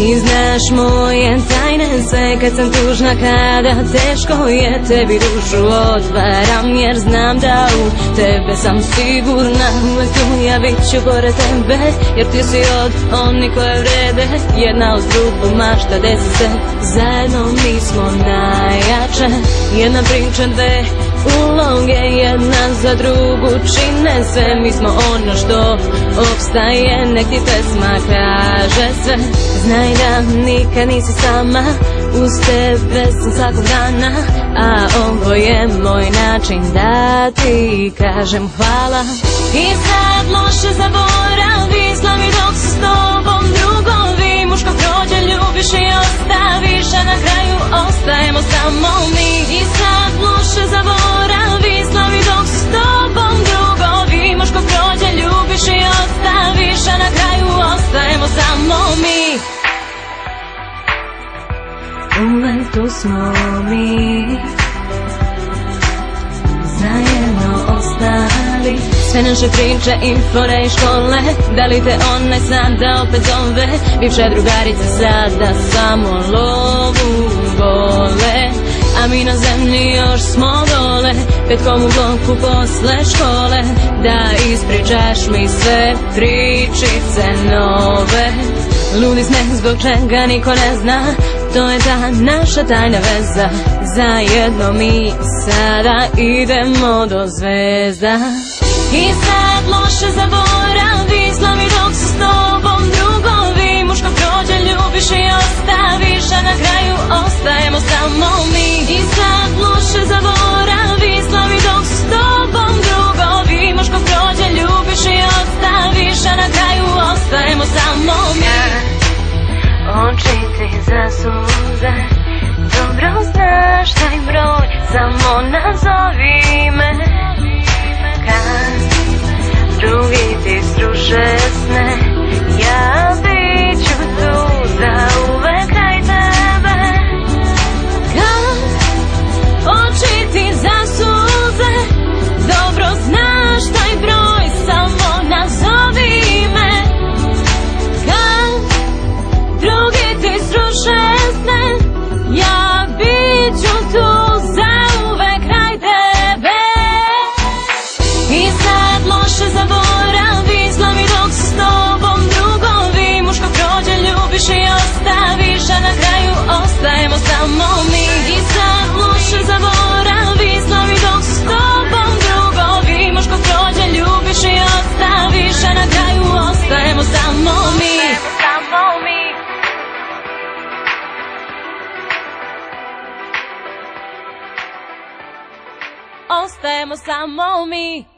Ti znaš moje tajne sve kad sam tužna, kada teško je, tebi dušu otvaram jer znam da u tebe sam sigurna. Uvek tu ja bit ću pored tebe jer ti si od onih koje vrede. Jedna uz drugu mašta desi se, zajedno mi smo najjače. Jedna priča, dve uloge, jedna za drugu čine sve. Mi smo ono što opstaje, nek ti pesma kaže sve. Znaj da nikad nisi sama, uz tebe sam svakog dana, a ovo je moj način da ti kažem hvala. I sad loše zaboravi, slavi dok su s tobom drugovi. Muško prođe, ljubiš i ostaviš, a na kraju ostajemo samo mi. I sad loše zaboravi, slavi dok su s tobom drugovi. Muško prođe, ljubiš i ostaviš, a na kraju ostajemo samo mi. Uvek tu smo mi, zajedno ostali. Sve naše priče i fore i škole, da li te onaj sada opet zove? Bivše drugarice sada samo lovu vole, a mi na zemlji još smo dole, petkom u bloku posle škole. Da ispričaš mi sve pričice nove. Ludi smeh zbog čega niko ne zna, to je ta naša tajna veza. Zajedno mi sada idemo do zvezda. I sad loše zaboravi, slavi dok su s tobom drugovi. Muško prođe, ljubiš i ostaviš, a na kraju ostajemo samo mi. I sad loše zaboravi, slavi dok su s tobom drugovi. Muško prođe, ljubiš i ostaviš, a na kraju ostajemo samo mi. Oči ti zasuze, dobro znaš taj broj, samo nazovi me. Kad drugi ti sruše sne, ja bit ću tu za uvek kraj tebe. Kad oči ti zasuze, dobro znaš taj broj, samo nazovi me. Kad drugi ti sruše sne, ja bit ću tu za uvek kraj tebe. I sad loše zaboravi, slavi dok su s tobom drugovi. Muško prođe, ljubiš i ostaviš, a na kraju ostajemo samo mi. I sad loše zaboravi, slavi dok su s tobom drugovi. Muško prođe, ljubiš i ostaviš, a na kraju ostajemo samo mi. Ostajemo samo mi.